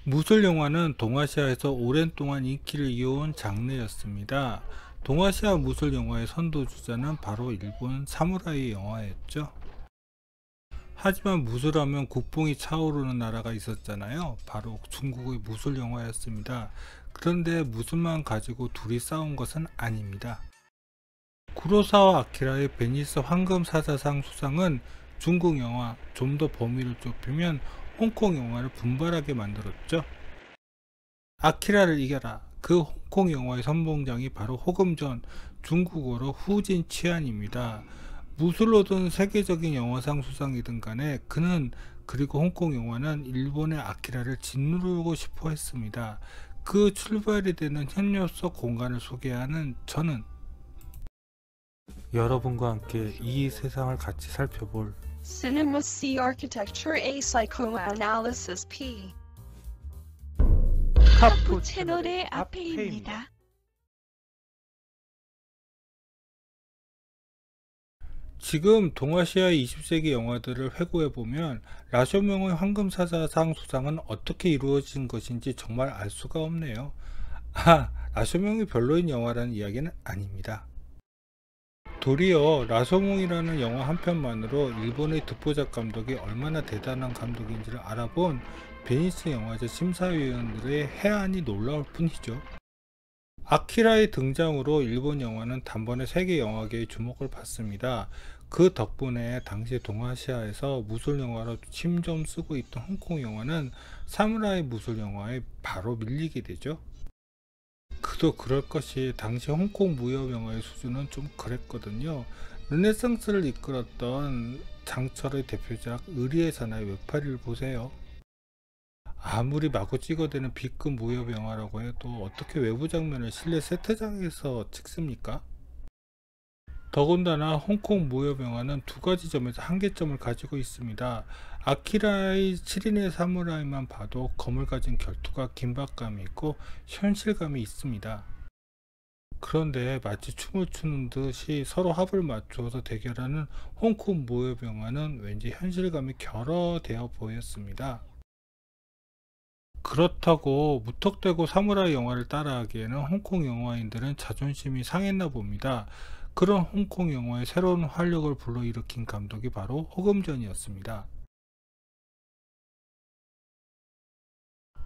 무술 영화는 동아시아에서 오랜 동안 인기를 이어온 장르였습니다. 동아시아 무술 영화의 선도주자는 바로 일본 사무라이 영화였죠. 하지만 무술하면 국뽕이 차오르는 나라가 있었잖아요. 바로 중국의 무술 영화였습니다. 그런데 무술만 가지고 둘이 싸운 것은 아닙니다. 구로사와 아키라의 베니스 황금사자상 수상은 중국 영화, 좀 더 범위를 좁히면 홍콩 영화를 분발하게 만들었죠. 아키라를 이겨라. 그 홍콩 영화의 선봉장이 바로 호금전, 중국어로 후진 치안입니다. 무술로든 세계적인 영화상 수상이든 간에 그는, 그리고 홍콩 영화는 일본의 아키라를 짓누르고 싶어 했습니다. 그 출발이 되는 현녀 속 공간을 소개하는 저는 여러분과 함께 이 세상을 같이 살펴볼 Cinema C Architecture A Psychoanalysis P 카푸 채널의 앞에입니다. 지금 동아시아의 20세기 영화들을 회고해보면 라쇼명의 황금사자상 수상은 어떻게 이루어진 것인지 정말 알 수가 없네요. 라쇼명이 별로인 영화라는 이야기는 아닙니다. 도리어 라쇼몽이라는 영화 한 편만으로 일본의 듣보잡 감독이 얼마나 대단한 감독인지를 알아본 베니스 영화제 심사위원들의 해안이 놀라울 뿐이죠. 아키라의 등장으로 일본 영화는 단번에 세계 영화계의 주목을 받습니다. 그 덕분에 당시 동아시아에서 무술 영화로 힘 좀 쓰고 있던 홍콩 영화는 사무라이 무술 영화에 바로 밀리게 되죠. 그도 그럴 것이 당시 홍콩 무협 영화의 수준은 좀 그랬거든요. 르네상스를 이끌었던 장철의 대표작 의리의 사나이 외파리를 보세요. 아무리 마구 찍어대는 B급 무협 영화라고 해도 어떻게 외부 장면을 실내 세트장에서 찍습니까? 더군다나 홍콩 무협 영화는 두 가지 점에서 한계점을 가지고 있습니다. 아키라의 7인의 사무라이만 봐도 검을 가진 결투가 긴박감이 있고 현실감이 있습니다. 그런데 마치 춤을 추는 듯이 서로 합을 맞추어서 대결하는 홍콩 무협 영화는 왠지 현실감이 결여되어 보였습니다. 그렇다고 무턱대고 사무라이 영화를 따라하기에는 홍콩 영화인들은 자존심이 상했나 봅니다. 그런 홍콩 영화의 새로운 활력을 불러일으킨 감독이 바로 호금전이었습니다.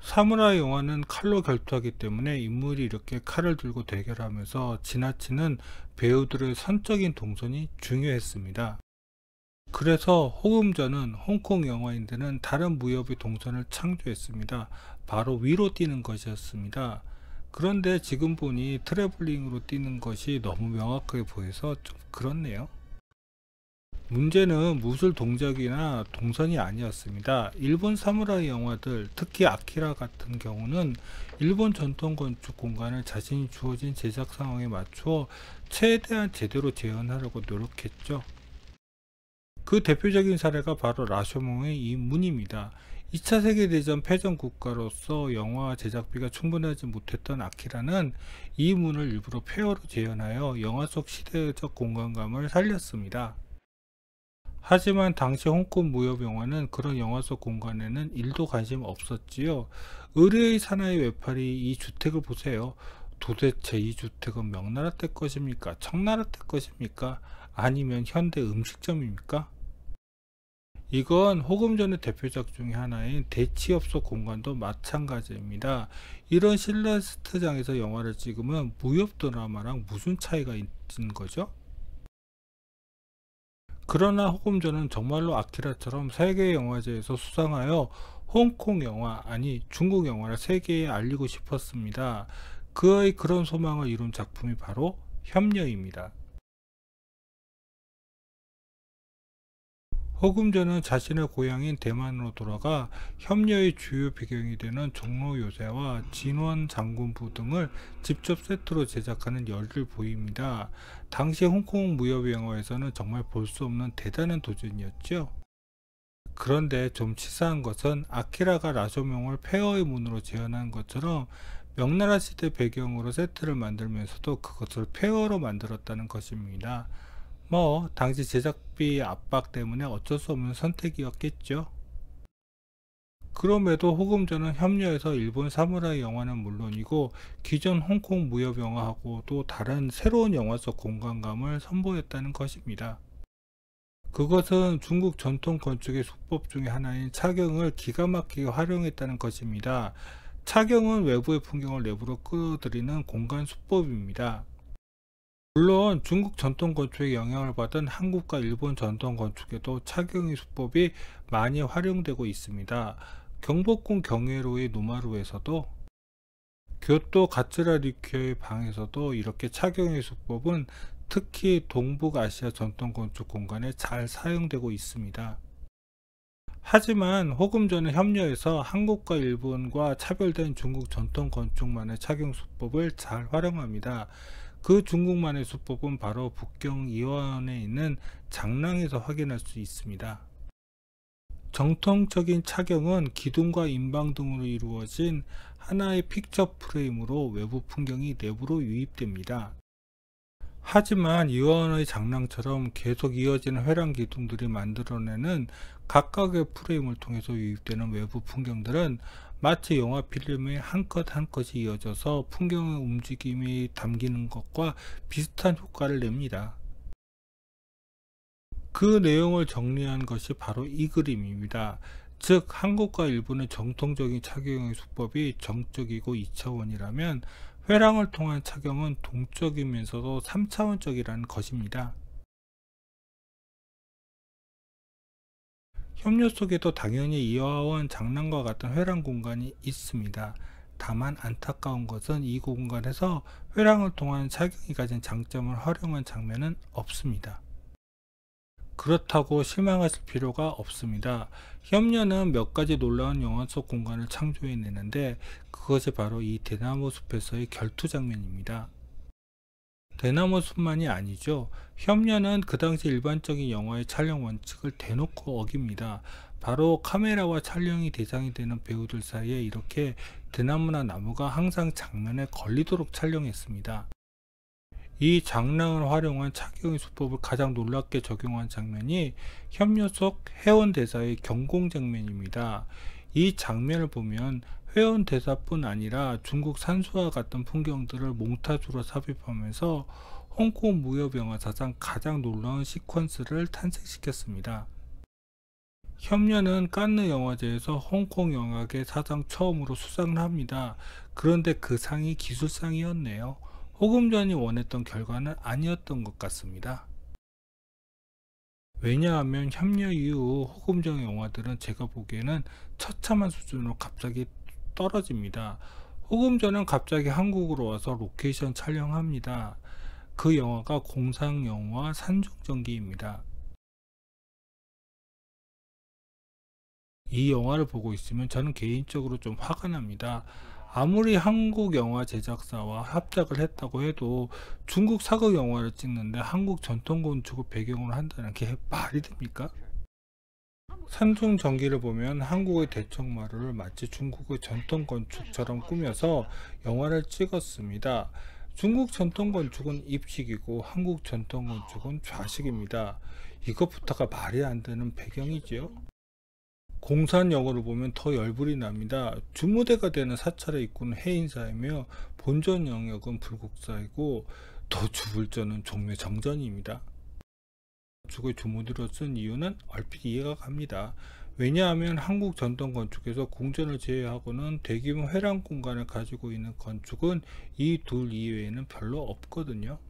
사무라이 영화는 칼로 결투하기 때문에 인물이 이렇게 칼을 들고 대결하면서 지나치는 배우들의 선적인 동선이 중요했습니다. 그래서 호금전은 홍콩 영화인들은 다른 무협의 동선을 창조했습니다. 바로 위로 뛰는 것이었습니다. 그런데 지금 보니 트래블링으로 뛰는 것이 너무 명확하게 보여서 좀 그렇네요. 문제는 무술 동작이나 동선이 아니었습니다. 일본 사무라이 영화들, 특히 아키라 같은 경우는 일본 전통 건축 공간을 자신이 주어진 제작 상황에 맞추어 최대한 제대로 재현하려고 노력했죠. 그 대표적인 사례가 바로 라쇼몽의 이 문입니다. 2차 세계대전 패전 국가로서 영화 제작비가 충분하지 못했던 아키라는 이 문을 일부러 폐허로 재현하여 영화 속 시대적 공간감을 살렸습니다. 하지만 당시 홍콩 무협 영화는 그런 영화 속 공간에는 1도 관심 없었지요. 의뢰의 사나이 외팔이 이 주택을 보세요. 도대체 이 주택은 명나라 때 것입니까? 청나라 때 것입니까? 아니면 현대 음식점입니까? 이건 호금전의 대표작 중에 하나인 대치엽소 공간도 마찬가지입니다. 이런 실내스트장에서 영화를 찍으면 무협 드라마랑 무슨 차이가 있는 거죠? 그러나 호금전은 정말로 아키라처럼 세계 영화제에서 수상하여 홍콩 영화, 아니 중국 영화를 세계에 알리고 싶었습니다. 그의 그런 소망을 이룬 작품이 바로 협녀입니다. 호금전은 자신의 고향인 대만으로 돌아가 협녀의 주요 배경이 되는 종로 요새와 진원 장군부 등을 직접 세트로 제작하는 열을 보입니다. 당시 홍콩 무협 영화에서는 정말 볼 수 없는 대단한 도전이었죠. 그런데 좀 치사한 것은 아키라가 라쇼명을 폐허의 문으로 재현한 것처럼 명나라 시대 배경으로 세트를 만들면서도 그것을 폐허로 만들었다는 것입니다. 당시 제작비 압박 때문에 어쩔 수 없는 선택이었겠죠. 그럼에도 호금전은 협려해서 일본 사무라이 영화는 물론이고 기존 홍콩 무협 영화하고도 다른 새로운 영화 속 공간감을 선보였다는 것입니다. 그것은 중국 전통 건축의 수법 중에 하나인 차경을 기가 막히게 활용했다는 것입니다. 차경은 외부의 풍경을 내부로 끌어들이는 공간 수법입니다. 물론 중국 전통 건축의 영향을 받은 한국과 일본 전통 건축에도 차경의 수법이 많이 활용되고 있습니다. 경복궁 경회로의 노마루에서도, 교토 가츠라 리큐의 방에서도 이렇게 차경의 수법은 특히 동북아시아 전통 건축 공간에 잘 사용되고 있습니다. 하지만 호금전은 협려해서 한국과 일본과 차별된 중국 전통 건축만의 차경 수법을 잘 활용합니다. 그 중국만의 수법은 바로 북경 이화원에 있는 장랑에서 확인할 수 있습니다. 정통적인 차경은 기둥과 인방 등으로 이루어진 하나의 픽처 프레임으로 외부 풍경이 내부로 유입됩니다. 하지만 이화원의 장랑처럼 계속 이어지는 회랑 기둥들이 만들어내는 각각의 프레임을 통해서 유입되는 외부 풍경들은 마치 영화 필름의 한 컷 한 컷이 이어져서 풍경의 움직임이 담기는 것과 비슷한 효과를 냅니다. 그 내용을 정리한 것이 바로 이 그림입니다. 즉 한국과 일본의 정통적인 차경의 수법이 정적이고 2차원이라면 회랑을 통한 차경은 동적이면서도 3차원적이라는 것입니다. 협력 속에도 당연히 이화원 장랑과 같은 회랑 공간이 있습니다. 다만 안타까운 것은 이 공간에서 회랑을 통한 차경이 가진 장점을 활용한 장면은 없습니다. 그렇다고 실망하실 필요가 없습니다. 협려는 몇 가지 놀라운 영화 속 공간을 창조해내는데 그것이 바로 이 대나무 숲에서의 결투 장면입니다. 대나무 숲만이 아니죠. 협려는 그 당시 일반적인 영화의 촬영 원칙을 대놓고 어깁니다. 바로 카메라와 촬영이 대상이 되는 배우들 사이에 이렇게 대나무나 나무가 항상 장면에 걸리도록 촬영했습니다. 이 장랑을 활용한 차경의 수법을 가장 놀랍게 적용한 장면이 협려 속 회원 대사의 경공 장면입니다. 이 장면을 보면 회원 대사뿐 아니라 중국 산수와 같은 풍경들을 몽타주로 삽입하면서 홍콩 무협 영화사상 가장 놀라운 시퀀스를 탄생시켰습니다. 협려는 칸느 영화제에서 홍콩 영화계 사상 처음으로 수상을 합니다. 그런데 그 상이 기술상이었네요. 호금전이 원했던 결과는 아니었던 것 같습니다. 왜냐하면 협려 이후 호금전 영화들은 제가 보기에는 처참한 수준으로 갑자기 떨어집니다. 호금전은 갑자기 한국으로 와서 로케이션 촬영합니다. 그 영화가 공상영화 산중전기입니다. 이 영화를 보고 있으면 저는 개인적으로 좀 화가 납니다. 아무리 한국 영화 제작사와 합작을 했다고 해도 중국 사극 영화를 찍는데 한국 전통 건축을 배경으로 한다는 게 말이 됩니까? 산중 전기를 보면 한국의 대청마루를 마치 중국의 전통 건축처럼 꾸며서 영화를 찍었습니다. 중국 전통 건축은 입식이고 한국 전통 건축은 좌식입니다. 이것부터가 말이 안 되는 배경이지요. 공산 영어를 보면 더 열불이 납니다. 주무대가 되는 사찰의 입구는 해인사이며 본전 영역은 불국사이고 더 주불전은 종묘 정전입니다. 건축의 주무대로 쓴 이유는 얼핏 이해가 갑니다. 왜냐하면 한국 전통 건축에서 궁전을 제외하고는 대규모 회랑 공간을 가지고 있는 건축은 이 둘 이외에는 별로 없거든요.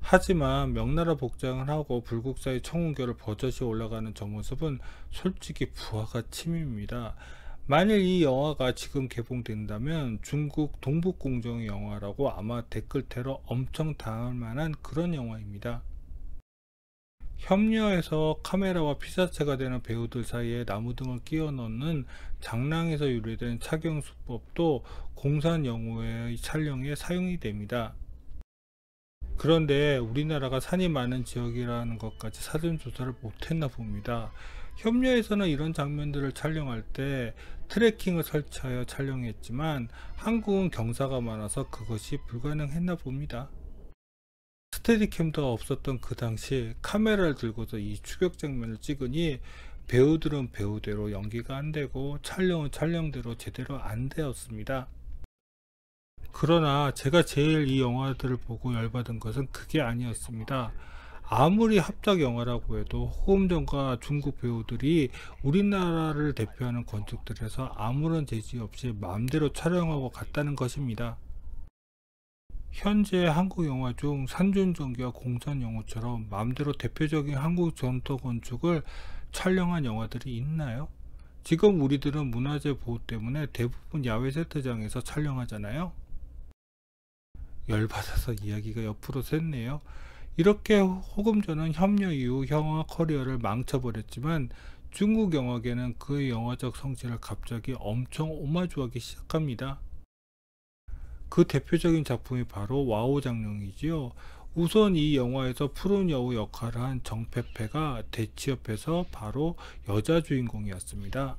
하지만 명나라 복장을 하고 불국사의 청운결을 버젓이 올라가는 저 모습은 솔직히 부하가 침입니다. 만일 이 영화가 지금 개봉된다면 중국 동북공정의 영화라고 아마 댓글 테러 엄청 당할 만한 그런 영화입니다. 협려에서 카메라와 피사체가 되는 배우들 사이에 나무등을 끼워 넣는 장랑에서 유래된 착용 수법도 공산 영화의 촬영에 사용이 됩니다. 그런데 우리나라가 산이 많은 지역이라는 것까지 사전조사를 못했나 봅니다. 협려에서는 이런 장면들을 촬영할 때 트래킹을 설치하여 촬영했지만 한국은 경사가 많아서 그것이 불가능했나 봅니다. 스테디캠도 없었던 그 당시 카메라를 들고서 이 추격 장면을 찍으니 배우들은 배우대로 연기가 안 되고 촬영은 촬영대로 제대로 안 되었습니다. 그러나 제가 제일 이 영화들을 보고 열받은 것은 그게 아니었습니다. 아무리 합작 영화라고 해도 호금전과 중국 배우들이 우리나라를 대표하는 건축들에서 아무런 제지 없이 마음대로 촬영하고 갔다는 것입니다. 현재 한국 영화 중 산준전기와 공산영화처럼 마음대로 대표적인 한국 전통 건축을 촬영한 영화들이 있나요? 지금 우리들은 문화재 보호 때문에 대부분 야외 세트장에서 촬영하잖아요. 열받아서 이야기가 옆으로 샜네요. 이렇게 호금전은 협력 이후 영화 커리어를 망쳐버렸지만 중국 영화계는 그의 영화적 성취를 갑자기 엄청 오마주하기 시작합니다. 그 대표적인 작품이 바로 와우 장룡이지요. 우선 이 영화에서 푸른 여우 역할을 한 정페페가 대치협에서 바로 여자 주인공이었습니다.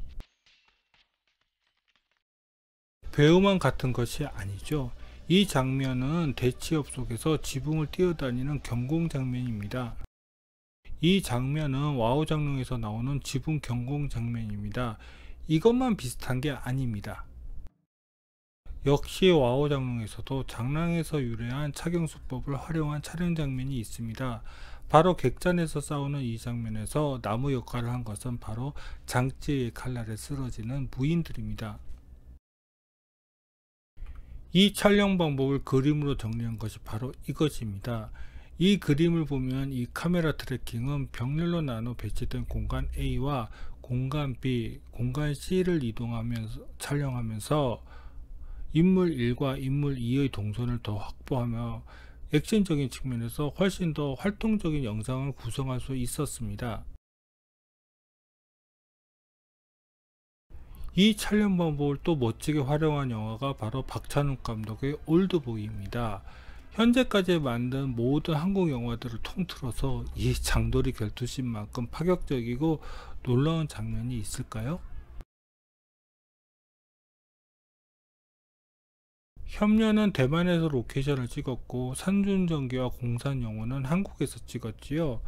배우만 같은 것이 아니죠. 이 장면은 대치협 속에서 지붕을 뛰어다니는 경공 장면입니다. 이 장면은 와우 장룡에서 나오는 지붕 경공 장면입니다. 이것만 비슷한 게 아닙니다. 역시 와우 장룡에서도 장랑에서 유래한 착용 수법을 활용한 촬영 장면이 있습니다. 바로 객잔에서 싸우는 이 장면에서 나무 역할을 한 것은 바로 장찌의 칼날에 쓰러지는 무인들입니다. 이 촬영 방법을 그림으로 정리한 것이 바로 이것입니다. 이 그림을 보면 이 카메라 트래킹은 병렬로 나눠 배치된 공간 A와 공간 B, 공간 C를 이동하면서 촬영하면서 인물 1과 인물 2의 동선을 더 확보하며 액션적인 측면에서 훨씬 더 활동적인 영상을 구성할 수 있었습니다. 이 촬영 방법을 또 멋지게 활용한 영화가 바로 박찬욱 감독의 올드보이입니다. 현재까지 만든 모든 한국 영화들을 통틀어서 이 장도리 결투씬만큼 파격적이고 놀라운 장면이 있을까요? 협녀는 대만에서 로케이션을 찍었고 산준전기와 공산영화는 한국에서 찍었지요.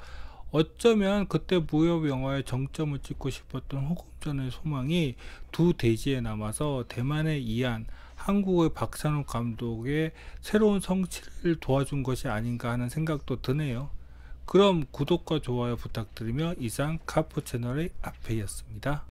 어쩌면 그때 무협 영화의 정점을 찍고 싶었던 호금전의 소망이 두 대지에 남아서 대만의 이안, 한국의 박찬욱 감독의 새로운 성취를 도와준 것이 아닌가 하는 생각도 드네요. 그럼 구독과 좋아요 부탁드리며 이상 카푸 채널의 앞에였습니다.